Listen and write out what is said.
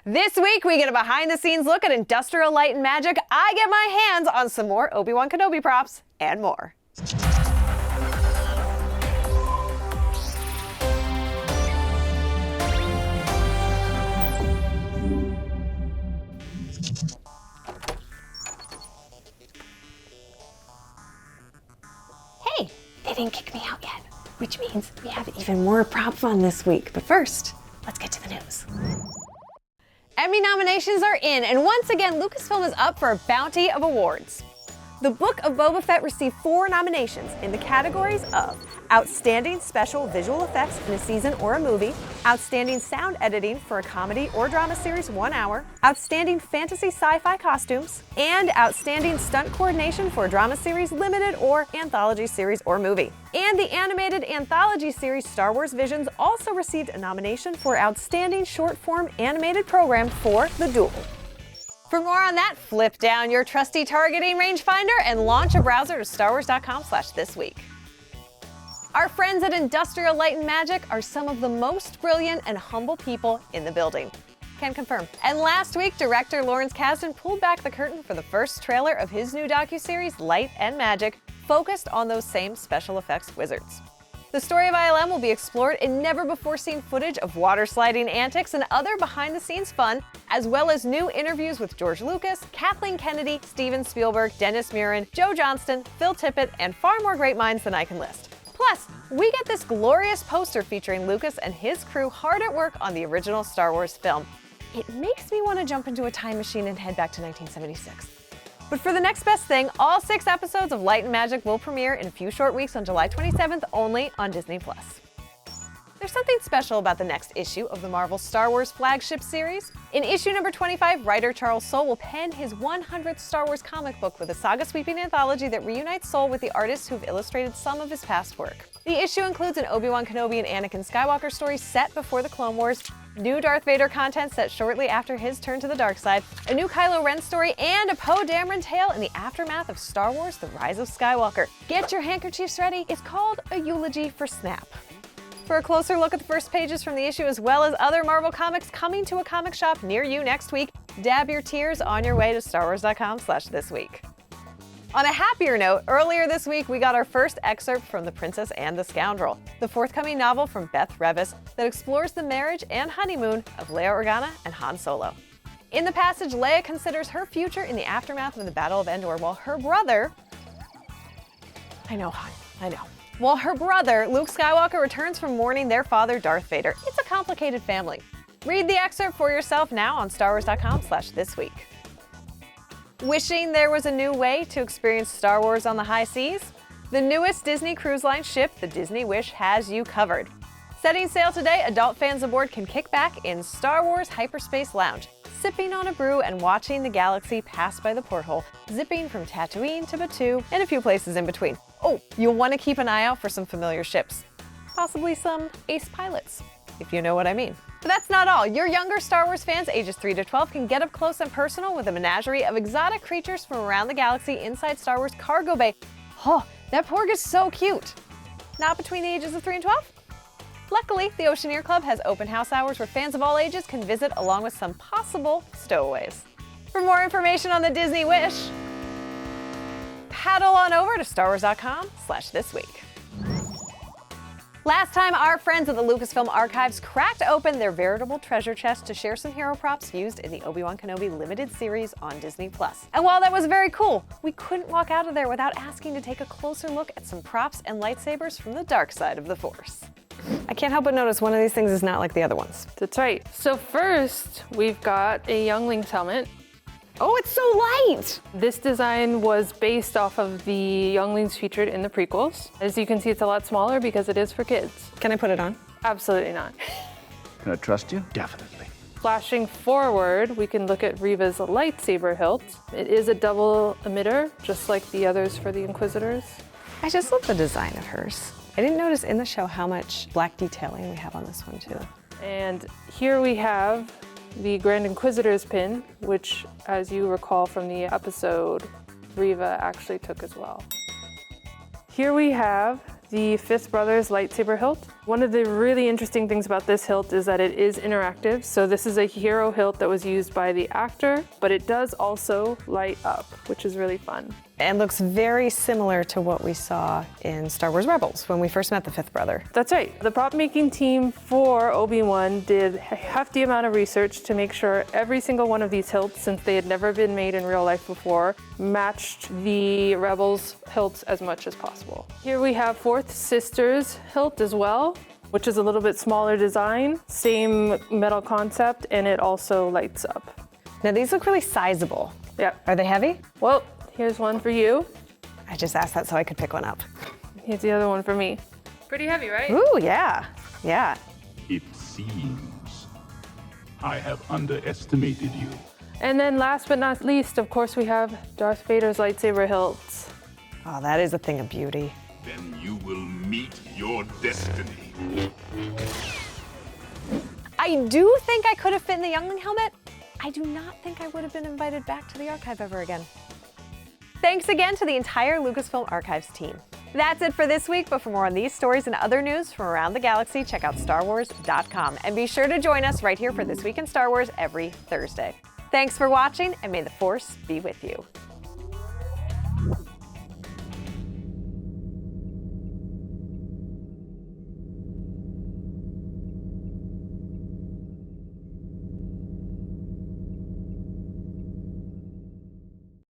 This week, we get a behind-the-scenes look at Industrial Light and Magic. I get my hands on some more Obi-Wan Kenobi props and more. Hey, they didn't kick me out yet, which means we have even more prop fun this week. But first, let's get to the news. Emmy nominations are in, and once again, Lucasfilm is up for a bounty of awards. The Book of Boba Fett received 4 nominations in the categories of Outstanding Special Visual Effects in a Season or a Movie, Outstanding Sound Editing for a Comedy or Drama Series 1 hour, Outstanding Fantasy Sci-Fi Costumes, and Outstanding Stunt Coordination for a Drama Series, Limited, or Anthology Series or Movie. And the animated anthology series Star Wars Visions also received a nomination for Outstanding Short-Form Animated Program for The Duel. For more on that, flip down your trusty targeting rangefinder and launch a browser to starwars.com/thisweek. Our friends at Industrial Light and Magic are some of the most brilliant and humble people in the building. Can confirm. And last week, director Lawrence Kasdan pulled back the curtain for the first trailer of his new docuseries, Light and Magic, focused on those same special effects wizards. The story of ILM will be explored in never-before-seen footage of water-sliding antics and other behind-the-scenes fun, as well as new interviews with George Lucas, Kathleen Kennedy, Steven Spielberg, Dennis Muren, Joe Johnston, Phil Tippett, and far more great minds than I can list. Plus, we get this glorious poster featuring Lucas and his crew hard at work on the original Star Wars film. It makes me want to jump into a time machine and head back to 1976. But for the next best thing, all 6 episodes of Light and Magic will premiere in a few short weeks on July 27th only on Disney+. There's something special about the next issue of the Marvel Star Wars flagship series. In issue number 25, writer Charles Soule will pen his 100th Star Wars comic book with a saga-sweeping anthology that reunites Soule with the artists who've illustrated some of his past work. The issue includes an Obi-Wan Kenobi and Anakin Skywalker story set before the Clone Wars, new Darth Vader content set shortly after his turn to the dark side, a new Kylo Ren story, and a Poe Dameron tale in the aftermath of Star Wars: The Rise of Skywalker. Get your handkerchiefs ready. It's called A Eulogy for Snap. For a closer look at the first pages from the issue, as well as other Marvel comics coming to a comic shop near you next week, dab your tears on your way to starwars.com/thisweek. On a happier note, earlier this week we got our first excerpt from The Princess and the Scoundrel, the forthcoming novel from Beth Revis that explores the marriage and honeymoon of Leia Organa and Han Solo. In the passage, Leia considers her future in the aftermath of the Battle of Endor, while her brother... While her brother, Luke Skywalker, returns from mourning their father, Darth Vader. It's a complicated family. Read the excerpt for yourself now on starwars.com/thisweek. Wishing there was a new way to experience Star Wars on the high seas? The newest Disney Cruise Line ship, the Disney Wish, has you covered. Setting sail today, adult fans aboard can kick back in Star Wars Hyperspace Lounge, sipping on a brew and watching the galaxy pass by the porthole, zipping from Tatooine to Batuu and a few places in between. Oh, you'll want to keep an eye out for some familiar ships. Possibly some ace pilots, if you know what I mean. But that's not all. Your younger Star Wars fans ages 3 to 12 can get up close and personal with a menagerie of exotic creatures from around the galaxy inside Star Wars Cargo Bay. Oh, that Porg is so cute. Not between the ages of 3 and 12? Luckily, the Oceaneer Club has open house hours where fans of all ages can visit along with some possible stowaways. For more information on the Disney Wish, paddle on over to starwars.com/thisweek. Last time, our friends at the Lucasfilm Archives cracked open their veritable treasure chest to share some hero props used in the Obi-Wan Kenobi limited series on Disney+. And while that was very cool, we couldn't walk out of there without asking to take a closer look at some props and lightsabers from the dark side of the Force. I can't help but notice one of these things is not like the other ones. That's right. So first, we've got a youngling's helmet. Oh, it's so light! This design was based off of the younglings featured in the prequels. As you can see, it's a lot smaller because it is for kids. Can I put it on? Absolutely not. Can I trust you? Definitely. Flashing forward, we can look at Reva's lightsaber hilt. It is a double emitter, just like the others for the Inquisitors. I just love the design of hers. I didn't notice in the show how much black detailing we have on this one too. And here we have the Grand Inquisitor's pin, which, as you recall from the episode, Reva actually took as well. Here we have the Fifth Brother's lightsaber hilt. One of the really interesting things about this hilt is that it is interactive. So this is a hero hilt that was used by the actor, but it does also light up, which is really fun. And looks very similar to what we saw in Star Wars Rebels when we first met the fifth brother. That's right. The prop making team for Obi-Wan did a hefty amount of research to make sure every single one of these hilts, since they had never been made in real life before, matched the Rebels hilts as much as possible. Here we have Fourth Sister's hilt as well, which is a little bit smaller design, same metal concept, and it also lights up. Now these look really sizable. Yeah. Are they heavy? Well, here's one for you. I just asked that so I could pick one up. Here's the other one for me. Pretty heavy, right? Ooh, yeah, yeah. It seems I have underestimated you. And then last but not least, of course, we have Darth Vader's lightsaber hilts. Oh, that is a thing of beauty. Then you will meet your destiny. I do think I could have fit in the youngling helmet. I do not think I would have been invited back to the archive ever again. Thanks again to the entire Lucasfilm Archives team. That's it for this week, but for more on these stories and other news from around the galaxy, check out StarWars.com. And be sure to join us right here for This Week in Star Wars every Thursday. Thanks for watching, and may the Force be with you.